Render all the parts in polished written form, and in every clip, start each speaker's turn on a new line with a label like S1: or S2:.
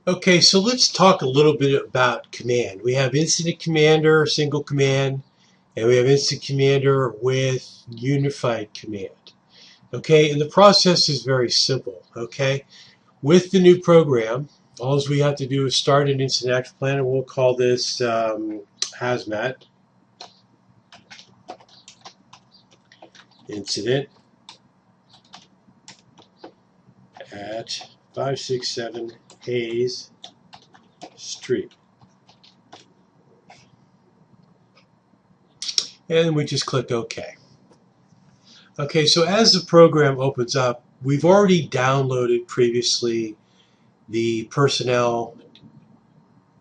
S1: Okay, so let's talk a little bit about command. We have incident commander, single command, and we have incident commander with unified command. Okay, and the process is very simple. Okay, with the new program, all we have to do is start an incident action plan, and we'll call this hazmat incident at 567 Hayes Street. And we just click OK. Okay, so as the program opens up, we've already downloaded previously the personnel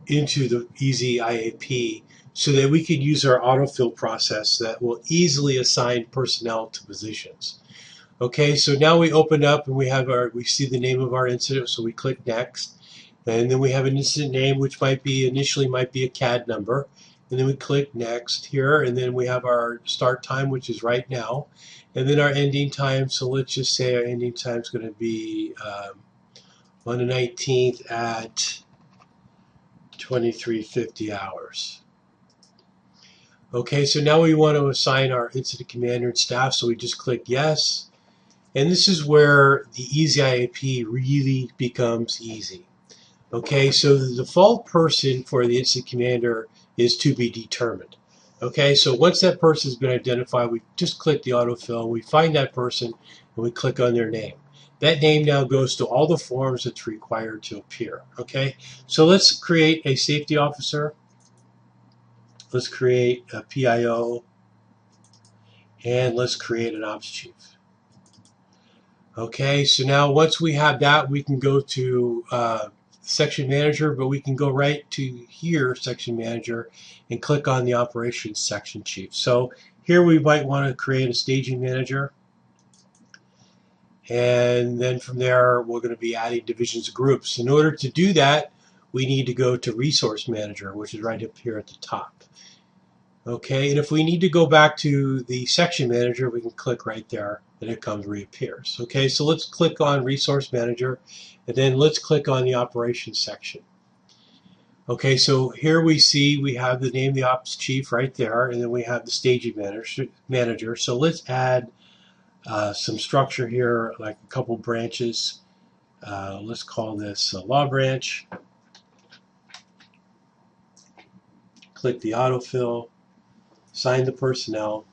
S1: into the Easy IAP so that we could use our autofill process that will easily assign personnel to positions. Okay, so now we open up and we see the name of our incident, so we click next. And then we have an incident name, which initially might be a CAD number. And then we click next here, and then we have our start time, which is right now. And then our ending time, so let's just say our ending time is going to be on the 19th at 2350 hours. Okay, so now we want to assign our incident commander and staff, so we just click yes. And this is where the Easy IAP really becomes easy. Okay, so the default person for the incident commander is to be determined. Okay, so once that person has been identified, we just click the autofill, we find that person, and we click on their name. That name now goes to all the forms that's required to appear. Okay, so let's create a safety officer. Let's create a PIO, and let's create an ops chief. Okay, so now once we have that, we can go to section manager, but we can go right to here, section manager, and click on the operations section chief. So here we might want to create a staging manager, and then from there we're going to be adding divisions of groups. In order to do that, we need to go to resource manager, which is right up here at the top. Okay, and if we need to go back to the section manager, we can click right there and it reappears. Okay, so let's click on resource manager, and then let's click on the operations section. Okay, so here we see we have the name of the ops chief right there, and then we have the staging manager. So let's add some structure here, like a couple branches. Let's call this a law branch. Click the autofill, assign the personnel.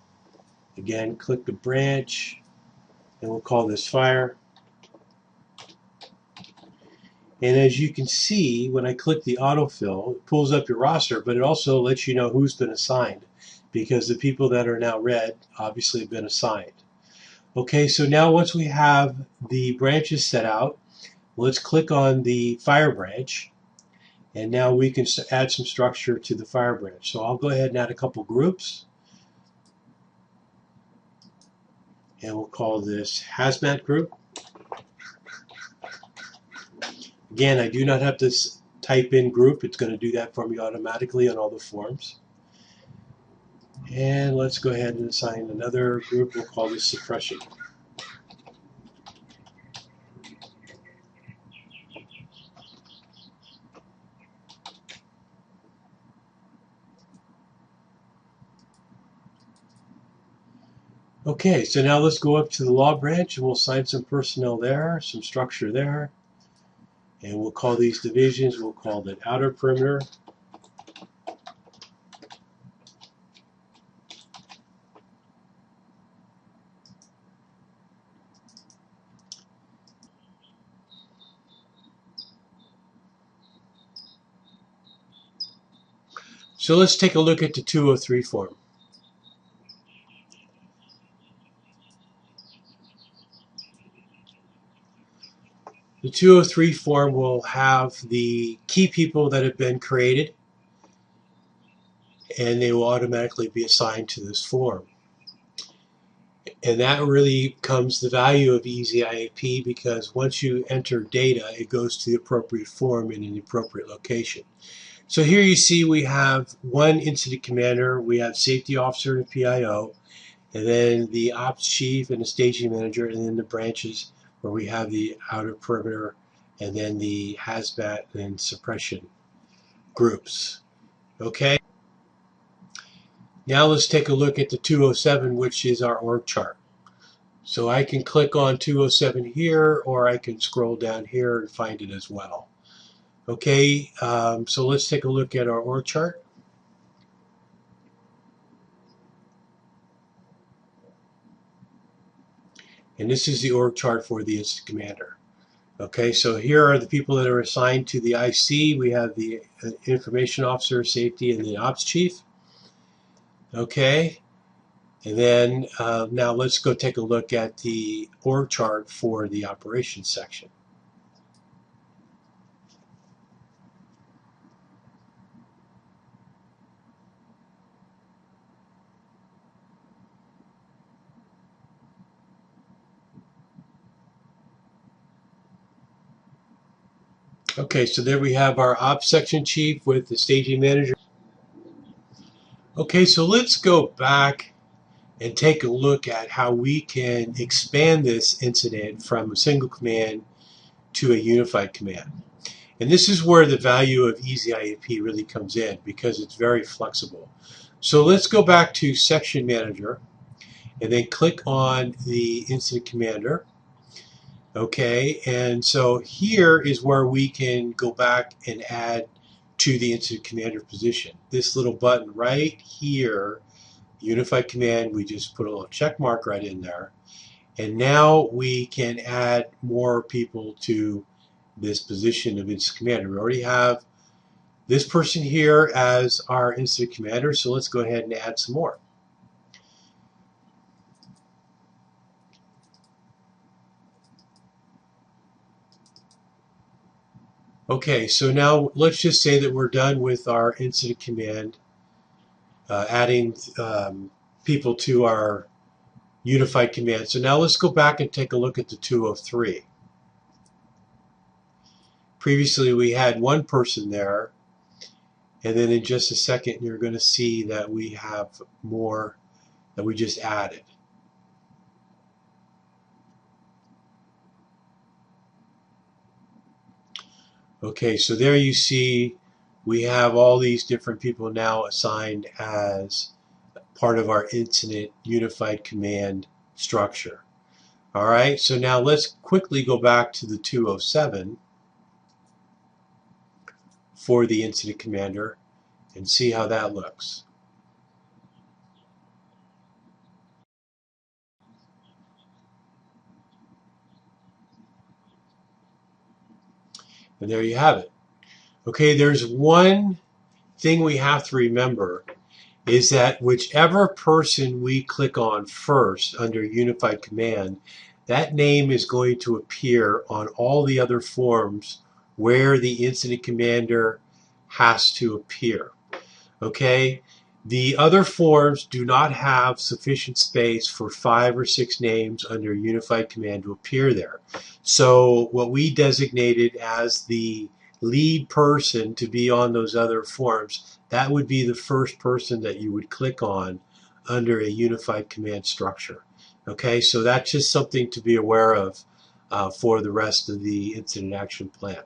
S1: Again, click the branch, and we'll call this fire. And as you can see, when I click the autofill, it pulls up your roster, but it also lets you know who's been assigned, because the people that are now red obviously have been assigned. Okay, so now once we have the branches set out, let's click on the fire branch, and now we can add some structure to the fire branch. So I'll go ahead and add a couple groups, and we'll call this hazmat group. Again, I do not have to type in group. It's going to do that for me automatically on all the forms. And let's go ahead and assign another group. We'll call this suppression. Okay, so now let's go up to the law branch, and we'll assign some personnel there, some structure there. And we'll call these divisions, we'll call that outer perimeter. So let's take a look at the 203 form. The 203 form will have the key people that have been created, and they will automatically be assigned to this form. And that really comes the value of Easy IAP, because once you enter data, it goes to the appropriate form in the appropriate location. So here you see we have one incident commander, we have safety officer and PIO, and then the ops chief and the staging manager, and then the branches where we have the outer perimeter and then the hazmat and suppression groups. Okay, now let's take a look at the 207, which is our org chart. So I can click on 207 here, or I can scroll down here and find it as well. Okay, so let's take a look at our org chart. And this is the org chart for the incident commander. Okay, so here are the people that are assigned to the IC. We have the information officer, safety, and the ops chief. Okay, and then now let's go take a look at the org chart for the operations section. Okay, so there we have our ops section chief with the staging manager. Okay, so let's go back and take a look at how we can expand this incident from a single command to a unified command. And this is where the value of Easy IAP really comes in, because it's very flexible. So let's go back to Section Manager and then click on the Incident Commander. Okay, and so here is where we can go back and add to the Incident Commander position. This little button right here, Unified Command, we just put a little check mark right in there. And now we can add more people to this position of Incident Commander. We already have this person here as our Incident Commander, so let's go ahead and add some more. Okay, so now let's just say that we're done with our Incident Command, adding people to our Unified Command. So now let's go back and take a look at the 203. Previously we had one person there, and then in just a second you're going to see that we have more that we just added. Okay, so there you see we have all these different people now assigned as part of our incident unified command structure. All right, so now let's quickly go back to the 207 for the incident commander and see how that looks. And there you have it. Okay, there's one thing we have to remember, is that whichever person we click on first under Unified Command, that name is going to appear on all the other forms where the incident commander has to appear. Okay, the other forms do not have sufficient space for 5 or 6 names under Unified Command to appear there. So what we designated as the lead person to be on those other forms, that would be the first person that you would click on under a Unified Command structure. Okay, so that's just something to be aware of for the rest of the incident action plan.